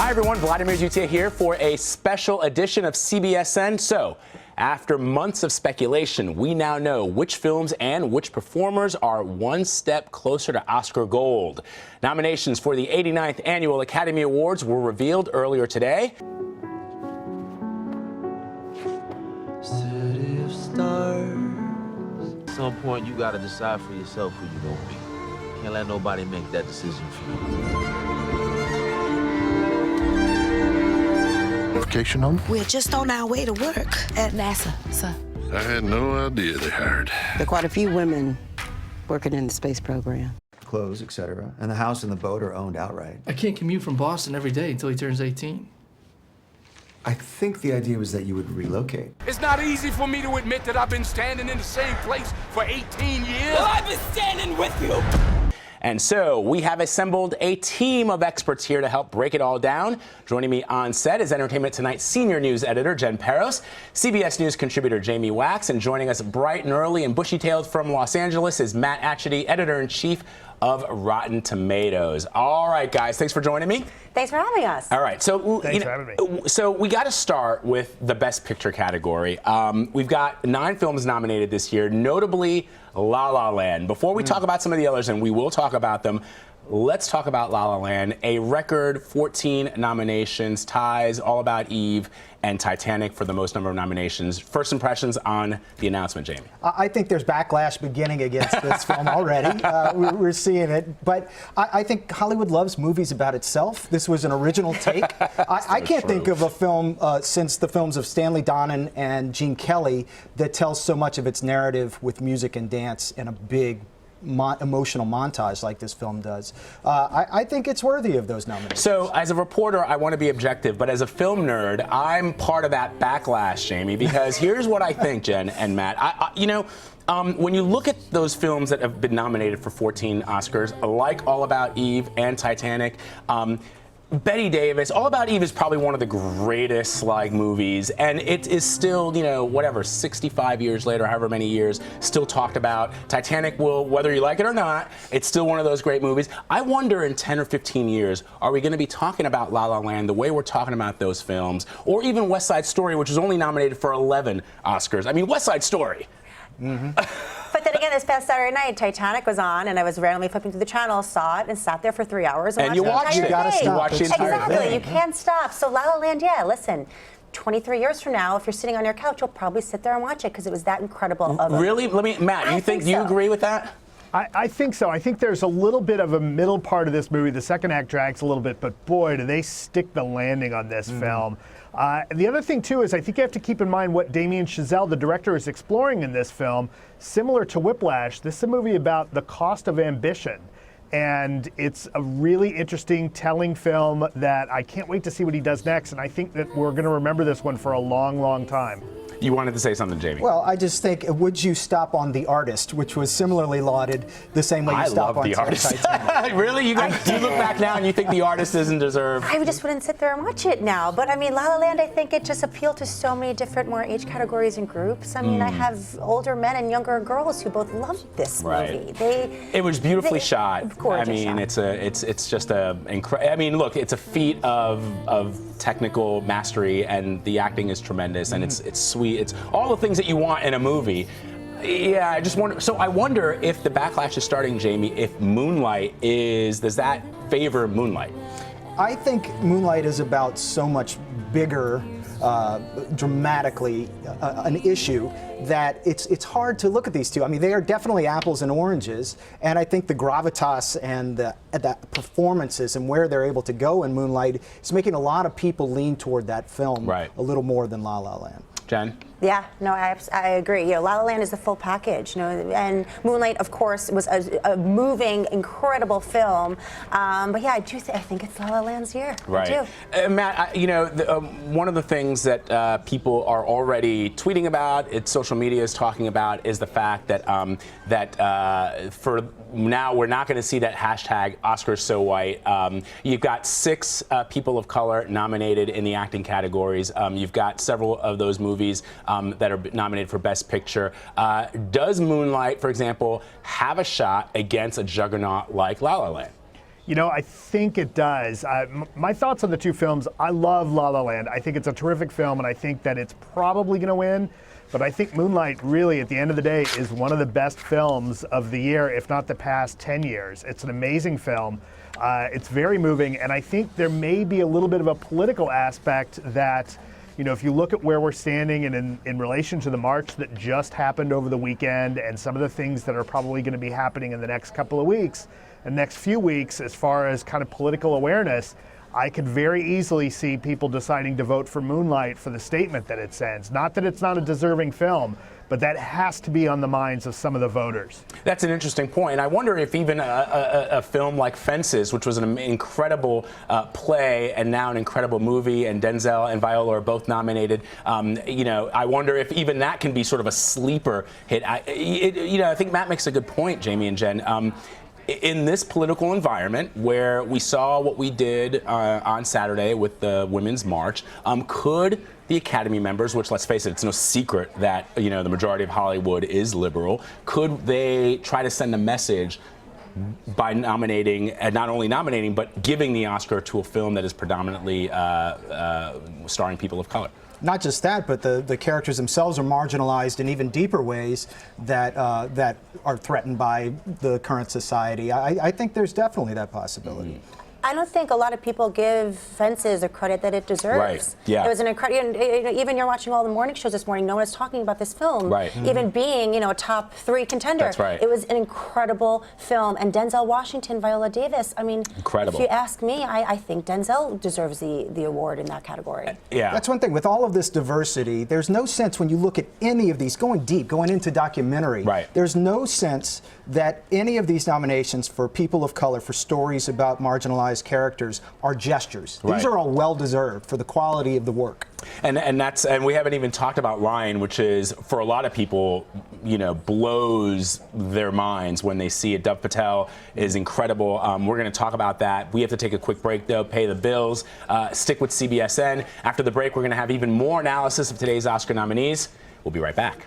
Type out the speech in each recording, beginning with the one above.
Hi everyone, Vladimir Duthiers here for a special edition of CBSN. So, after months of speculation, we now know which films and which performers are one step closer to Oscar gold. Nominations for the 89th Annual Academy Awards were revealed earlier today. City of stars. At some point, you gotta decide for yourself who you're gonna be. Can't let nobody make that decision for you. Vacation home? We're just on our way to work at NASA, sir. I had no idea they hired. There are quite a few women working in the space program. Clothes, etc. And the house and the boat are owned outright. I can't commute from Boston every day until he turns 18. I think the idea was that you would relocate. It's not easy for me to admit that I've been standing in the same place for 18 years. Well, I've been standing with you. And so we have assembled a team of experts here to help break it all down. Joining me on set is Entertainment Tonight's senior news editor, Jen Peros, CBS News contributor Jamie Wax, and joining us bright and early and bushy-tailed from Los Angeles is Matt Achity, editor-in-chief of Rotten Tomatoes. All right, guys, thanks for joining me. Thanks for having us. All right, so thanks for having me. So we got to start with the Best Picture category. We've got 9 films nominated this year, notably La La Land. Before we talk about some of the others, and we will talk about them, let's talk about La La Land. A record 14 nominations, ties All About Eve and Titanic for the most number of nominations. First impressions on the announcement, Jamie? I think there's backlash beginning against this film already. We're seeing it. But I think Hollywood loves movies about itself. This was an original take. I can't think of a film since the films of Stanley Donen and Gene Kelly that tells so much of its narrative with music and dance in a big emotional montage like this film does. I think it's worthy of those nominations. So, as a reporter, I want to be objective, but as a film nerd, I'm part of that backlash, Jamie, because here's what I think, Jen and Matt. When you look at those films that have been nominated for 14 Oscars, like All About Eve and Titanic, Bette Davis, All About Eve is probably one of the greatest movies, and it is still, 65 years later, however many years, still talked about. Titanic will, whether you like it or not, it's still one of those great movies. I wonder in 10 or 15 years, are we going to be talking about La La Land the way we're talking about those films, or even West Side Story, which was only nominated for 11 Oscars. I mean, West Side Story. But then again, this past Saturday night, Titanic was on, and I was randomly flipping through the channel, saw it, and sat there for 3 hours and you watched it. You gotta stop. You watched the entire exactly. thing. You can't stop. So La La Land, yeah, listen. 23 years from now, if you're sitting on your couch, you'll probably sit there and watch it because it was that incredible. Really? Matt, you agree with that? I think so. I think there's a little bit of a middle part of this movie. The second act drags a little bit, but boy, do they stick the landing on this film. The other thing, too, is I think you have to keep in mind what Damien Chazelle, the director, is exploring in this film. Similar to Whiplash, this is a movie about the cost of ambition. And it's a really interesting, telling film that I can't wait to see what he does next. And I think that we're going to remember this one for a long, long time. You wanted to say something, Jamie. Well, I just think, would you stop on The Artist, which was similarly lauded the same way you stop on The Artist. Titanic? Really? You look back now and you think The Artist doesn't deserve... I just wouldn't sit there and watch it now. But I mean, La La Land, I think it just appealed to so many different, more age categories and groups. I mean, I have older men and younger girls who both loved this movie. It was beautifully shot. Of course. I mean, it's just a I mean, look, it's a feat of technical mastery, and the acting is tremendous, and it's sweet. It's all the things that you want in a movie. Yeah, I just wonder. So I wonder if the backlash is starting, Jamie. If Moonlight does that favor Moonlight? I think Moonlight is about so much bigger, dramatically an issue that it's hard to look at these two. I mean, they are definitely apples and oranges, and I think the gravitas and the performances and where they're able to go in Moonlight is making a lot of people lean toward that film a little more than La La Land. Jen? Yeah, no, I agree. La La Land is the full package, and Moonlight, of course, was a moving, incredible film. But yeah, I think it's La La Land's year. Right. I do. Matt, one of the things that people are already tweeting about, social media is talking about, is the fact that for now we're not going to see that hashtag Oscars So White. You've got 6 people of color nominated in the acting categories. You've got several of those movies that are nominated for Best Picture. Does Moonlight, for example, have a shot against a juggernaut like La La Land? You know, I think it does. My thoughts on the two films, I love La La Land. I think it's a terrific film, and I think that it's probably going to win. But I think Moonlight, really, at the end of the day, is one of the best films of the year, if not the past 10 years. It's an amazing film. It's very moving, and I think there may be a little bit of a political aspect that, you know, if you look at where we're standing and in relation to the march that just happened over the weekend and some of the things that are probably going to be happening in the next couple of weeks, and next few weeks as far as kind of political awareness, I could very easily see people deciding to vote for Moonlight for the statement that it sends. Not that it's not a deserving film, but that has to be on the minds of some of the voters. That's an interesting point. I wonder if even a film like Fences, which was an incredible play and now an incredible movie, and Denzel and Viola are both nominated, you know, I wonder if even that can be sort of a sleeper hit. You know, I think Matt makes a good point, Jamie and Jen. In this political environment where we saw what we did on Saturday with the Women's March, could the Academy members, which, let's face it, it's no secret that, you know, the majority of Hollywood is liberal, could they try to send a message by nominating, and not only nominating, but giving the Oscar to a film that is predominantly starring people of color? Not just that, but the characters themselves are marginalized in even deeper ways that that are threatened by the current society. I think there's definitely that possibility. I don't think a lot of people give Fences the credit that it deserves. Right. Yeah. It was an incredible. Even you're watching all the morning shows this morning. No one is talking about this film. Right. Even being, you know, a top 3 contender. That's right. It was an incredible film. And Denzel Washington, Viola Davis. I mean, incredible. If you ask me, I think Denzel deserves the award in that category. Yeah. That's one thing. With all of this diversity, there's no sense when you look at any of these going deep, going into documentary. Right. There's no sense that any of these nominations for people of color, for stories about marginalized characters, are gestures. Right. These are all well-deserved for the quality of the work. And we haven't even talked about Ryan, which is, for a lot of people, you know, blows their minds when they see it. Dov Patel is incredible. We're going to talk about that. We have to take a quick break, though, pay the bills. Stick with CBSN. After the break, we're going to have even more analysis of today's Oscar nominees. We'll be right back.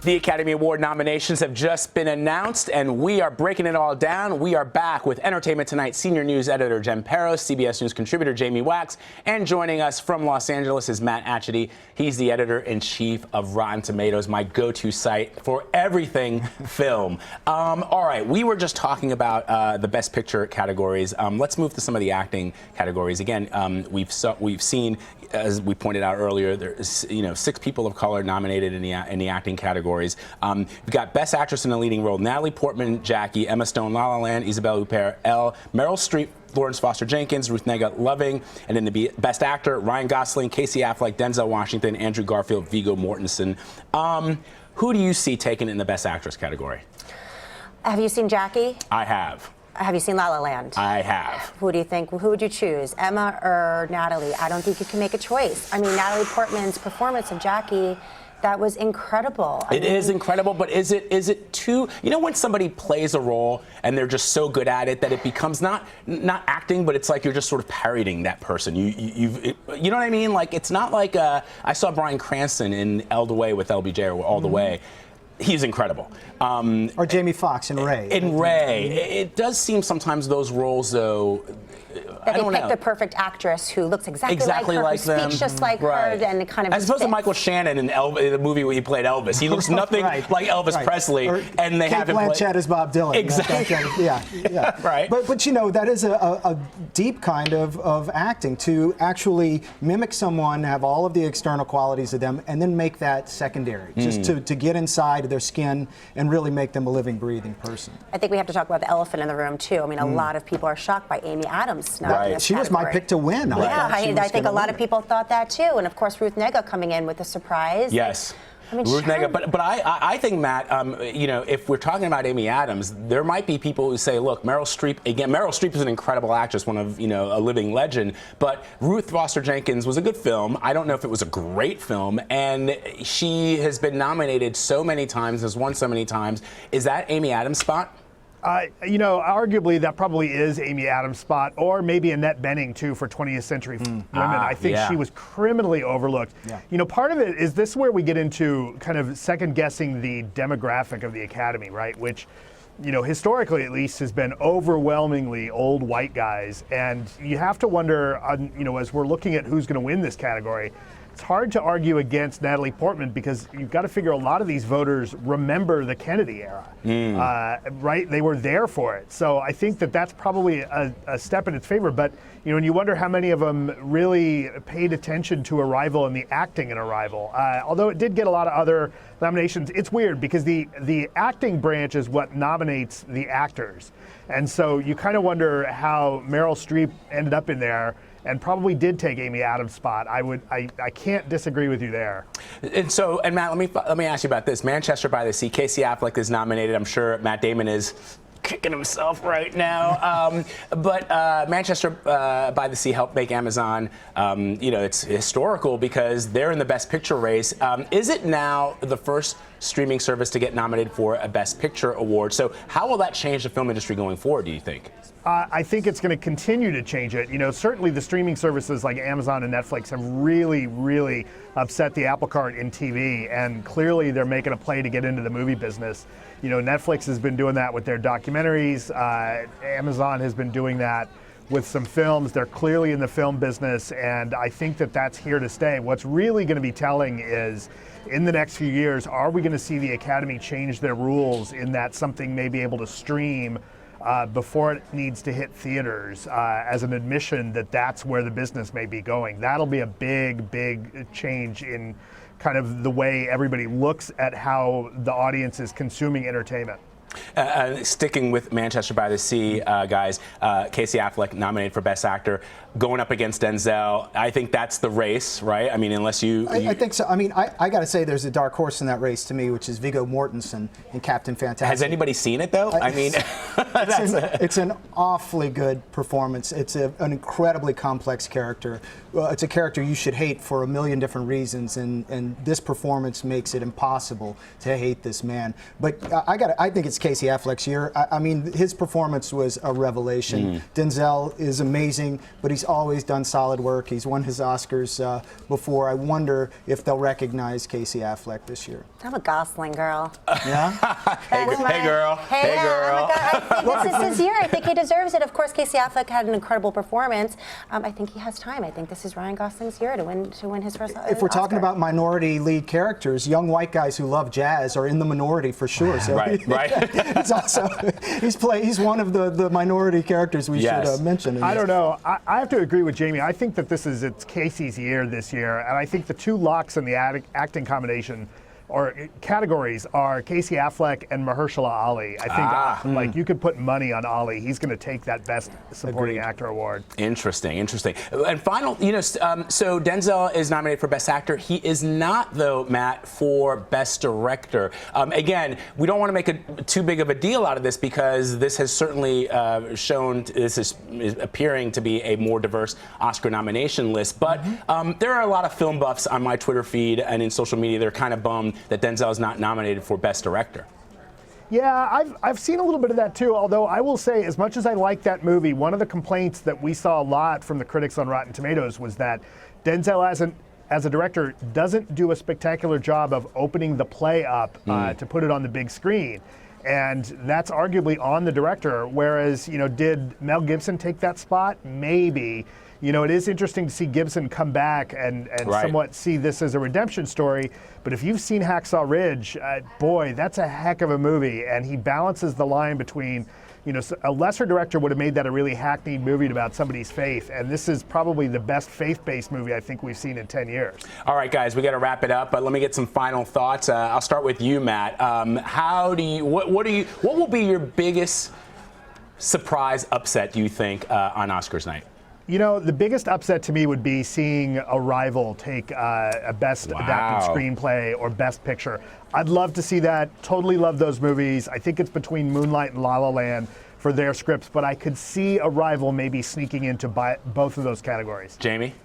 The Academy Award nominations have just been announced, and we are breaking it all down. We are back with Entertainment Tonight senior news editor Jen Peros, CBS News contributor Jamie Wax, and joining us from Los Angeles is Matt Achity. He's the editor-in-chief of Rotten Tomatoes, my go-to site for everything film. All right, we were just talking about the Best Picture categories. Let's move to some of the acting categories. Again, we've seen, as we pointed out earlier, there's 6 people of color nominated in the acting categories. We've got Best Actress in a Leading Role: Natalie Portman, Jackie; Emma Stone, La La Land; Isabelle Huppert, Elle; Meryl Streep, Lawrence Foster Jenkins; Ruth Negga, Loving; and in the Best Actor, Ryan Gosling, Casey Affleck, Denzel Washington, Andrew Garfield, Viggo Mortensen. Who do you see taking it in the Best Actress category? Have you seen Jackie? I have. Have you seen La La Land? I have. Who do you think? Who would you choose, Emma or Natalie? I don't think you can make a choice. I mean, Natalie Portman's performance of Jackie, that was incredible. It is incredible, but is it too? You know, when somebody plays a role and they're just so good at it that it becomes not acting, but it's like you're just sort of parodying that person. You know what I mean? Like, it's not like I saw Bryan Cranston in All the Way with LBJ or All the Way. He's incredible. Or Jamie Foxx in Ray. It does seem sometimes those roles, though, that they pick the perfect actress who looks exactly like her, who them. speaks just like her, and kind of. As opposed to Michael Shannon in the movie where he played Elvis. He looks nothing like Elvis Presley, and they have him Blanchett as Bob Dylan. Exactly. Yeah. Right. But you know, that is a deep kind of acting, to actually mimic someone, have all of the external qualities of them, and then make that secondary, just to get inside their skin and really make them a living, breathing person. I think we have to talk about the elephant in the room too. I mean, a lot of people are shocked by Amy Adams. She was my pick to win. Yeah, I think a lot of people thought that too, and of course Ruth Negga coming in with a surprise. Yes. I mean, Ruth Negga, but I think, Matt, you know, if we're talking about Amy Adams, there might be people who say, look, Meryl Streep is an incredible actress, one of, a living legend, but Ruth Foster Jenkins was a good film. I don't know if it was a great film, and she has been nominated so many times, has won so many times. Is that Amy Adams' spot? You know, arguably that probably is Amy Adams' spot, or maybe Annette Bening too for 20th Century Women. I think she was criminally overlooked. You know, part of it is this where we get into kind of second guessing the demographic of the Academy, right? Which, you know, historically at least has been overwhelmingly old white guys, and you have to wonder, you know, as we're looking at who's going to win this category. It's hard to argue against Natalie Portman because you've got to figure a lot of these voters remember the Kennedy era, right? They were there for it. So I think that that's probably a step in its favor. But, you know, and you wonder how many of them really paid attention to Arrival and the acting in Arrival. Although it did get a lot of other nominations. It's weird because the acting branch is what nominates the actors. And so you kind of wonder how Meryl Streep ended up in there and probably did take Amy Adams' spot. I can't disagree with you there. And Matt, let me ask you about this. Manchester by the Sea. Casey Affleck is nominated. I'm sure Matt Damon is kicking himself right now. But Manchester by the Sea helped make Amazon, you know, it's historical because they're in the Best Picture race. Is it now the first streaming service to get nominated for a Best Picture award? So how will that change the film industry going forward, do you think? I think it's going to continue to change it. You know, certainly the streaming services like Amazon and Netflix have really, really upset the apple cart in TV, and clearly they're making a play to get into the movie business. You know, Netflix has been doing that with their documentaries. Amazon has been doing that with some films. They're clearly in the film business, and I think that that's here to stay. What's really going to be telling is, in the next few years, are we going to see the Academy change their rules in that something may be able to stream before it needs to hit theaters as an admission that that's where the business may be going. That'll be a big, big change in kind of the way everybody looks at how the audience is consuming entertainment. Sticking with Manchester by the Sea, guys, Casey Affleck nominated for Best Actor, going up against Denzel. I think that's the race, right? I mean, unless you... I think so. I mean, I got to say there's a dark horse in that race to me, which is Viggo Mortensen in Captain Fantastic. Has anybody seen it, though? I mean... it's an awfully good performance. It's an incredibly complex character. It's a character you should hate for a million different reasons, and this performance makes it impossible to hate this man. But I think it's Casey Affleck's year. I mean, his performance was a revelation. Denzel is amazing, but he's always done solid work. He's won his Oscars before. I wonder if they'll recognize Casey Affleck this year. I'm a Gosling girl. Yeah? Hey, girl. Hey, girl. I think this is his year. I think he deserves it. Of course, Casey Affleck had an incredible performance. I think he has time. I think this is Ryan Gosling's year to win his first If we're talking about minority lead characters, young white guys who love jazz are in the minority for sure. So right. He's also he's one of the minority characters we should mention. I don't know. I have to agree with Jamie. I think that it's Casey's year this year, and I think the two locks in the acting combination or categories are Casey Affleck and Mahershala Ali. I think like you could put money on Ali. He's going to take that Best Supporting Actor award. Interesting. And final, you know, so Denzel is nominated for Best Actor. He is not, though, Matt, for Best Director. Again, we don't want to make too big of a deal out of this because this has certainly shown this is appearing to be a more diverse Oscar nomination list. But there are a lot of film buffs on my Twitter feed and in social media. They're kind of bummed that Denzel is not nominated for Best Director. Yeah, I've seen a little bit of that too, although I will say, as much as I like that movie, one of the complaints that we saw a lot from the critics on Rotten Tomatoes was that Denzel as a director doesn't do a spectacular job of opening the play up to put it on the big screen. And that's arguably on the director, whereas, you know, did Mel Gibson take that spot? Maybe. You know, it is interesting to see Gibson come back and somewhat see this as a redemption story. But if you've seen Hacksaw Ridge, boy, that's a heck of a movie. And he balances the line between, you know, a lesser director would have made that a really hackneyed movie about somebody's faith. And this is probably the best faith-based movie I think we've seen in 10 years. All right, guys, we got to wrap it up. But let me get some final thoughts. I'll start with you, Matt. What will be your biggest surprise upset, do you think, on Oscars night? You know, the biggest upset to me would be seeing Arrival take a Best Adapted Screenplay or Best Picture. I'd love to see that. Totally love those movies. I think it's between Moonlight and La La Land for their scripts, but I could see Arrival maybe sneaking into both of those categories. Jamie?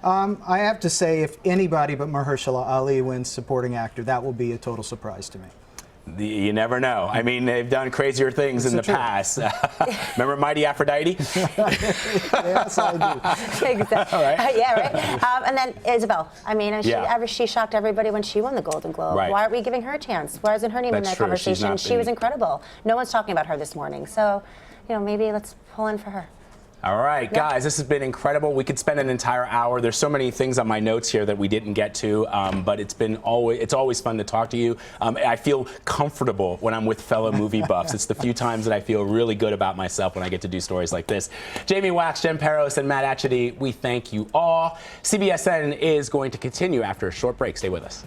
I have to say, if anybody but Mahershala Ali wins Supporting Actor, that will be a total surprise to me. You never know. I mean, they've done crazier things in the past. Remember Mighty Aphrodite? Yes, I do. Exactly. Right. Yeah, right. And then Isabel. I mean, she shocked everybody when she won the Golden Globe. Right. Why aren't we giving her a chance? Why isn't her name in That's that true. conversation? She was incredible. No one's talking about her this morning. So, maybe let's pull in for her. All right, guys, this has been incredible. We could spend an entire hour. There's so many things on my notes here that we didn't get to, but it's always fun to talk to you. I feel comfortable when I'm with fellow movie buffs. It's the few times that I feel really good about myself when I get to do stories like this. Jamie Wax, Jen Peros, and Matt Achity, we thank you all. CBSN is going to continue after a short break. Stay with us.